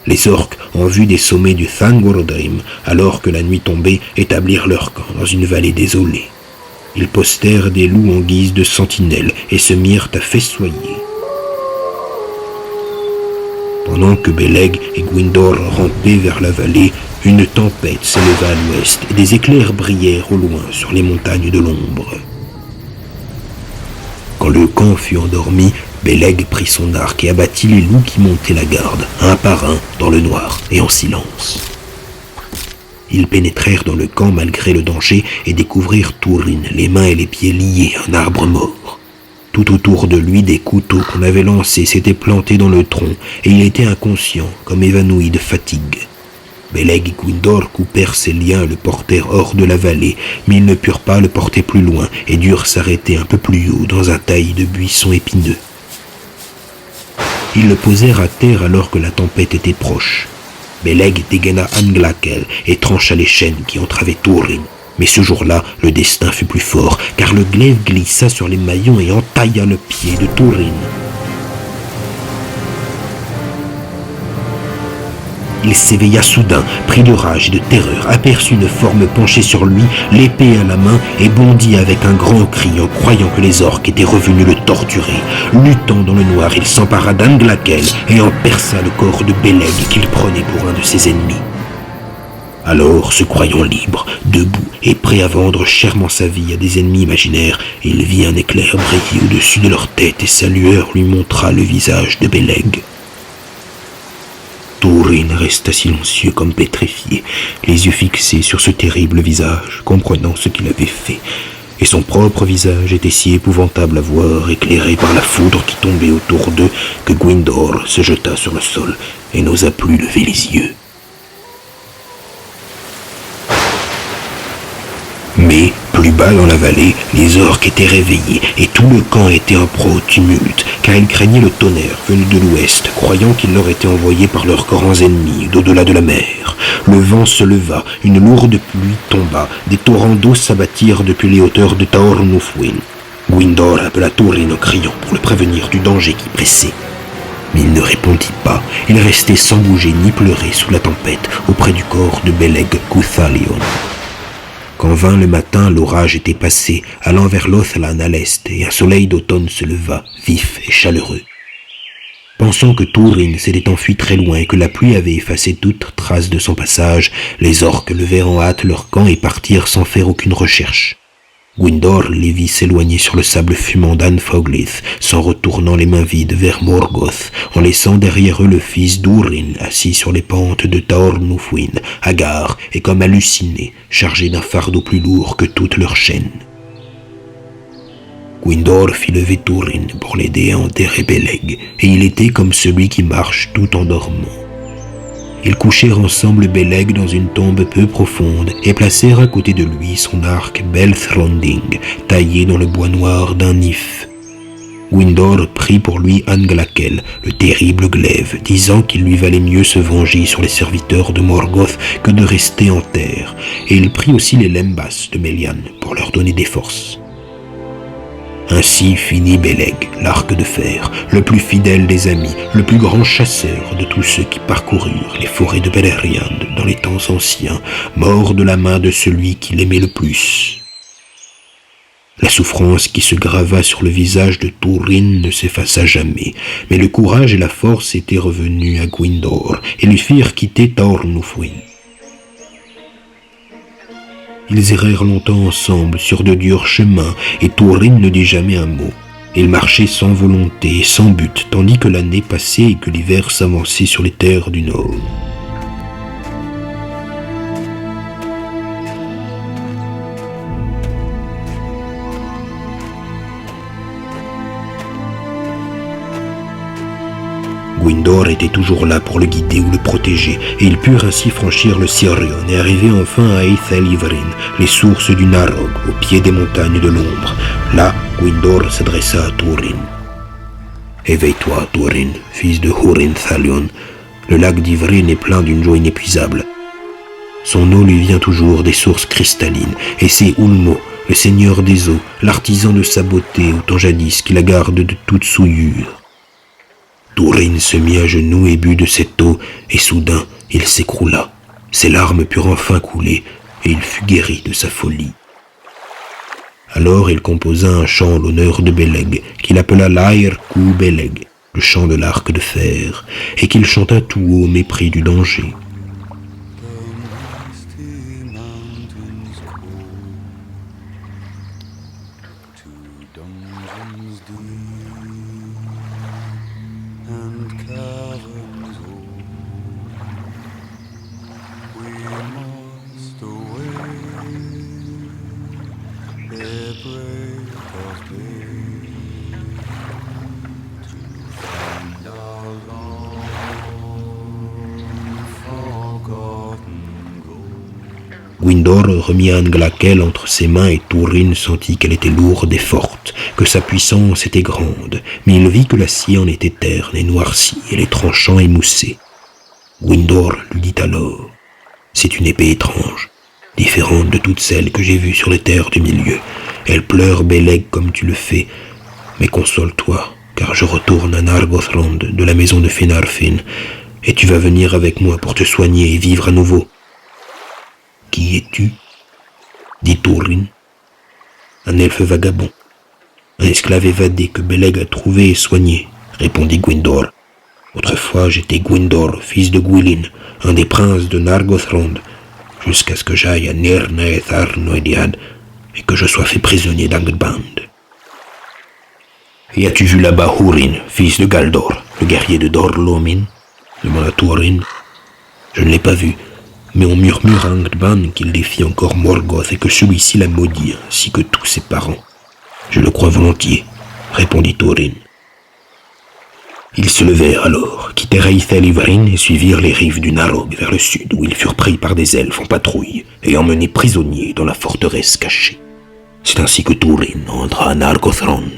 Les orques, en vue des sommets du Thangordrim, alors que la nuit tombait, établirent leur camp dans une vallée désolée. Ils postèrent des loups en guise de sentinelles et se mirent à festoyer. Pendant que Beleg et Gwyndor rampaient vers la vallée, une tempête s'éleva à l'ouest et des éclairs brillèrent au loin sur les montagnes de l'ombre. Quand le camp fut endormi, Beleg prit son arc et abattit les loups qui montaient la garde, un par un, dans le noir et en silence. Ils pénétrèrent dans le camp malgré le danger et découvrirent Turin, les mains et les pieds liés à un arbre mort. Tout autour de lui, des couteaux qu'on avait lancés s'étaient plantés dans le tronc et il était inconscient, comme évanoui de fatigue. Beleg et Gwyndor coupèrent ses liens et le portèrent hors de la vallée, mais ils ne purent pas le porter plus loin et durent s'arrêter un peu plus haut dans un taillis de buissons épineux. Ils le posèrent à terre alors que la tempête était proche. Beleg dégaina Anglakel et trancha les chaînes qui entravaient Turin. Mais ce jour-là, le destin fut plus fort, car le glaive glissa sur les maillons et entailla le pied de Turin. Il s'éveilla soudain, pris de rage et de terreur, aperçut une forme penchée sur lui, l'épée à la main, et bondit avec un grand cri en croyant que les orques étaient revenus le torturer. Luttant dans le noir, il s'empara d'Anglakel et en perça le corps de Beleg qu'il prenait pour un de ses ennemis. Alors, se croyant libre, debout et prêt à vendre chèrement sa vie à des ennemis imaginaires, il vit un éclair briller au-dessus de leur tête et sa lueur lui montra le visage de Beleg. Turin resta silencieux comme pétrifié, les yeux fixés sur ce terrible visage, comprenant ce qu'il avait fait. Et son propre visage était si épouvantable à voir, éclairé par la foudre qui tombait autour d'eux, que Gwyndor se jeta sur le sol et n'osa plus lever les yeux. Mais, plus bas dans la vallée, les orques étaient réveillés et tout le camp était en proie au tumulte, car ils craignaient le tonnerre venu de l'ouest, croyant qu'il leur était envoyé par leurs grands ennemis d'au-delà de la mer. Le vent se leva, une lourde pluie tomba, des torrents d'eau s'abattirent depuis les hauteurs de Taornufwin. Gwyndor appela Turin en criant pour le prévenir du danger qui pressait. Mais il ne répondit pas, il restait sans bouger ni pleurer sous la tempête, auprès du corps de Beleg Cuthalion. Quand vint le matin, l'orage était passé, allant vers Lothlan à l'est, et un soleil d'automne se leva, vif et chaleureux. Pensant que Turin s'était enfui très loin et que la pluie avait effacé toute trace de son passage, les orques levèrent en hâte leur camp et partirent sans faire aucune recherche. Gwyndor les vit s'éloigner sur le sable fumant d'Anfoglith, s'en retournant les mains vides vers Morgoth, en laissant derrière eux le fils d'Urin, assis sur les pentes de Taornufwin, hagard et comme halluciné, chargé d'un fardeau plus lourd que toutes leurs chaînes. Gwyndor fit lever Turin pour l'aider à enterrer Beleg, et il était comme celui qui marche tout en dormant. Ils couchèrent ensemble Beleg dans une tombe peu profonde et placèrent à côté de lui son arc Belthronding, taillé dans le bois noir d'un if. Gwyndor prit pour lui Anglakel, le terrible glaive, disant qu'il lui valait mieux se venger sur les serviteurs de Morgoth que de rester en terre, et il prit aussi les Lembas de Melian pour leur donner des forces. Ainsi finit Beleg, l'arc de fer, le plus fidèle des amis, le plus grand chasseur de tous ceux qui parcoururent les forêts de Beleriand dans les temps anciens, mort de la main de celui qu'il aimait le plus. La souffrance qui se grava sur le visage de Turin ne s'effaça jamais, mais le courage et la force étaient revenus à Gwyndor et lui firent quitter Taornufwin. Ils errèrent longtemps ensemble sur de durs chemins, et Turin ne dit jamais un mot. Ils marchaient sans volonté et sans but, tandis que l'année passait et que l'hiver s'avançait sur les terres du Nord. Gwyndor était toujours là pour le guider ou le protéger, et ils purent ainsi franchir le Sirion et arriver enfin à Eithel Ivrin, les sources du Narog, au pied des montagnes de l'ombre. Là, Gwyndor s'adressa à Turin. « Éveille-toi, Turin, fils de Húrin Thalion. Le lac d'Ivrin est plein d'une joie inépuisable. Son eau lui vient toujours des sources cristallines, et c'est Ulmo, le seigneur des eaux, l'artisan de sa beauté, autant jadis, qui la garde de toute souillure. Túrin se mit à genoux et but de cette eau, et soudain il s'écroula. Ses larmes purent enfin couler, et il fut guéri de sa folie. Alors il composa un chant en l'honneur de Beleg, qu'il appela l'Air Ku Beleg, le chant de l'arc de fer, et qu'il chanta tout haut au mépris du danger. Gwyndor remit Anglakel entre ses mains et Túrin sentit qu'elle était lourde et forte, que sa puissance était grande, mais il vit que l'acier en était terne et noirci et les tranchants émoussés. Gwyndor lui dit alors : « C'est une épée étrange, différente de toutes celles que j'ai vues sur les terres du milieu. Elle pleure Beleg comme tu le fais, mais console-toi, car je retourne à Nargothrond de la maison de Finarfin, et tu vas venir avec moi pour te soigner et vivre à nouveau. » « Qui es-tu ? Dit Túrin. Un elfe vagabond, un esclave évadé que Beleg a trouvé et soigné, répondit Gwyndor. Autrefois j'étais Gwyndor, fils de Gwilyn, un des princes de Nargothrond, jusqu'à ce que j'aille à Nir Naeth Arnoediad et que je sois fait prisonnier d'Angband. Et as-tu vu là-bas Húrin, fils de Galdor, le guerrier de Dor-Lómin ? Demanda Túrin. Je ne l'ai pas vu, mais on murmure à Angband qu'il défie encore Morgoth et que celui-ci l'a maudit, ainsi que tous ses parents. Je le crois volontiers, répondit Túrin. Ils se levèrent alors, quittèrent Aithel Ivrin et suivirent les rives du Narog vers le sud, où ils furent pris par des elfes en patrouille et emmenés prisonniers dans la forteresse cachée. C'est ainsi que Túrin entra à Nargothrond.